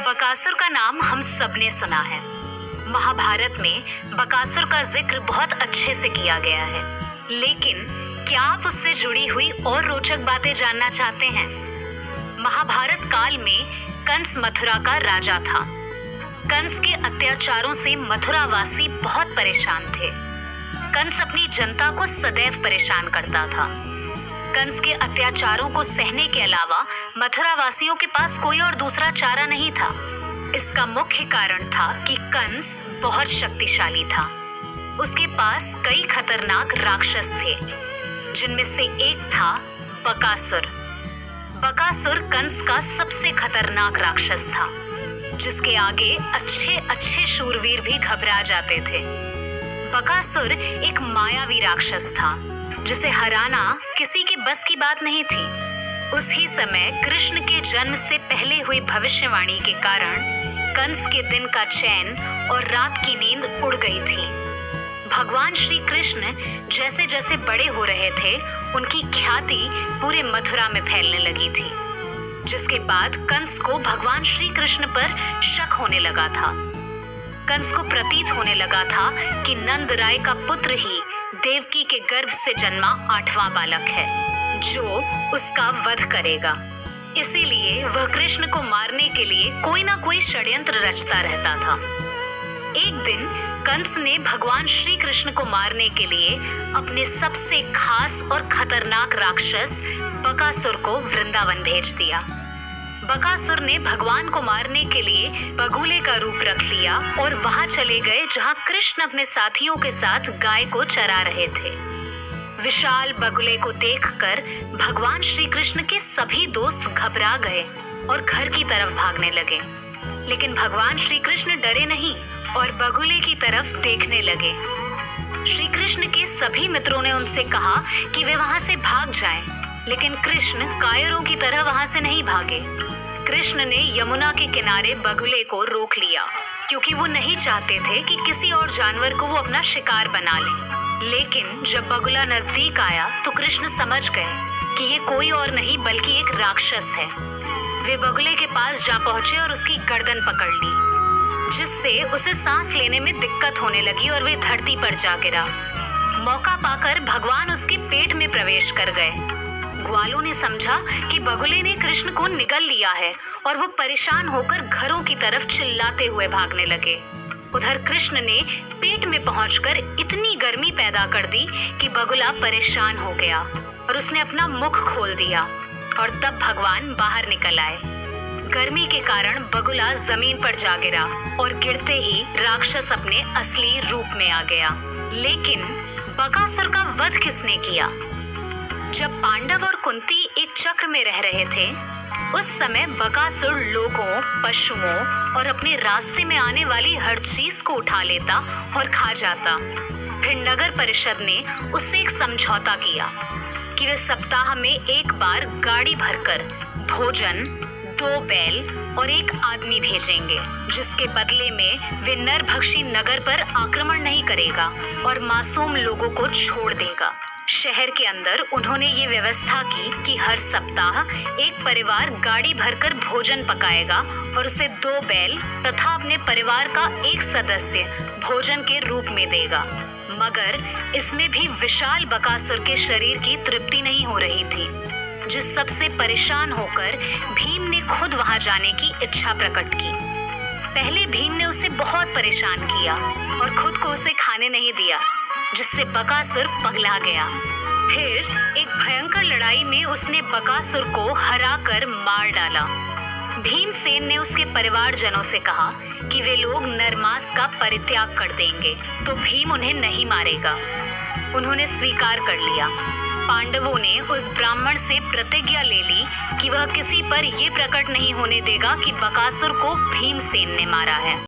बकासुर का नाम हम सबने सुना है। महाभारत में बकासुर का जिक्र बहुत अच्छे से किया गया है, लेकिन क्या आप उससे जुड़ी हुई और रोचक बातें जानना चाहते हैं? महाभारत काल में कंस मथुरा का राजा था। कंस के अत्याचारों से मथुरावासी बहुत परेशान थे। कंस अपनी जनता को सदैव परेशान करता था। कंस के अत्याचारों को सहने के अलावा मथुरावासियों के पास कोई और दूसरा चारा नहीं था। इसका मुख्य कारण था कि कंस बहुत शक्तिशाली था। उसके पास कई खतरनाक राक्षस थे, जिनमें से एक था बकासुर। बकासुर कंस का सबसे खतरनाक राक्षस था, जिसके आगे अच्छे अच्छे शूरवीर भी घबरा जाते थे। बकासुर एक मायावी राक्षस था, जिसे हराना किसी के बस की बात नहीं थी। उसी समय कृष्ण के जन्म से पहले हुई भविष्यवाणी के कारण कंस के दिन का चैन और रात की नींद उड़ गई थी। भगवान श्री कृष्ण जैसे जैसे बड़े हो रहे थे, उनकी ख्याति पूरे मथुरा में फैलने लगी थी, जिसके बाद कंस को भगवान श्री कृष्ण पर शक होने लगा था। कंस को प्रतीत होने लगा था कि नंद राय का पुत्र ही देवकी के गर्भ से जन्मा 8वां बालक है, जो उसका वध करेगा। इसीलिए वह कृष्ण को मारने के लिए कोई ना कोई षड्यंत्र रचता रहता था। एक दिन कंस ने भगवान श्री कृष्ण को मारने के लिए अपने सबसे खास और खतरनाक राक्षस बकासुर को वृंदावन भेज दिया। बकासुर ने भगवान को मारने के लिए बगुले का रूप रख लिया और वहां चले गए जहां कृष्ण अपने साथियों के साथ गाय को चरा रहे थे। विशाल बगुले को देखकर भगवान श्री कृष्ण के सभी दोस्त घबरा गए और घर की तरफ भागने लगे, लेकिन भगवान श्री कृष्ण डरे नहीं और बगुले की तरफ देखने लगे। श्री कृष्ण के सभी मित्रों ने उनसे कहा कि वे वहां से भाग जाएं, लेकिन कृष्ण कायरों की तरह वहां से नहीं भागे। कृष्ण ने यमुना के किनारे बगुले को रोक लिया, क्योंकि वो नहीं चाहते थे कि किसी और जानवर को वो अपना शिकार बना ले। लेकिन जब बगुला नजदीक आया तो कृष्ण समझ गए कि ये कोई और नहीं बल्कि एक राक्षस है। वे बगुले के पास जा पहुंचे और उसकी गर्दन पकड़ ली, जिससे उसे सांस लेने में दिक्कत होने लगी और वे धरती पर जा गिरा। मौका पाकर भगवान उसके पेट में प्रवेश कर गए। ग्वालों ने समझा कि बगुले ने कृष्ण को निगल लिया है और वो परेशान होकर घरों की तरफ चिल्लाते हुए भागने लगे। उधर कृष्ण ने पेट में पहुंचकर इतनी गर्मी पैदा कर दी कि बगुला परेशान हो गया और उसने अपना मुख खोल दिया, और तब भगवान बाहर निकल आए। गर्मी के कारण बगुला जमीन पर जा गिरा और गिरते ही राक्षस अपने असली रूप में आ गया। लेकिन बकासुर का वध किसने किया? जब पांडव और कुंती एक चक्र में रह रहे थे, उस समय बकासुर लोगों, पशुओं और अपने रास्ते में आने वाली हर चीज को उठा लेता और खा जाता। फिर नगर परिषद ने उससे एक समझौता किया कि वे सप्ताह में एक बार गाड़ी भरकर भोजन, 2 बैल और 1 आदमी भेजेंगे, जिसके बदले में वे नरभक्षी नगर पर आक्रमण नहीं करेगा और मासूम लोगों को छोड़ देगा। शहर के अंदर उन्होंने ये व्यवस्था की कि हर सप्ताह एक परिवार गाड़ी भरकर भोजन पकाएगा और उसे 2 बैल तथा अपने परिवार का एक सदस्य भोजन के रूप में देगा। मगर इसमें भी विशाल बकासुर के शरीर की तृप्ति नहीं हो रही थी, जिस सबसे परेशान होकर भीम ने खुद वहां जाने की इच्छा प्रकट की। पहले भीम ने उसे बहुत परेशान किया और खुद को उसे खाने नहीं दिया, जिससे बकासुर पगला गया। फिर एक भयंकर लड़ाई में उसने बकासुर को हराकर मार डाला। भीमसेन ने उसके परिवारजनों से कहा कि वे लोग नरमांस का परित्याग कर देंगे तो भीम उन्हें नहीं मारेगा। उन्होंने स्वीकार कर लिया। पांडवों ने उस ब्राह्मण से प्रतिज्ञा ले ली कि वह किसी पर ये प्रकट नहीं होने देगा कि बकासुर को भीमसेन ने मारा है।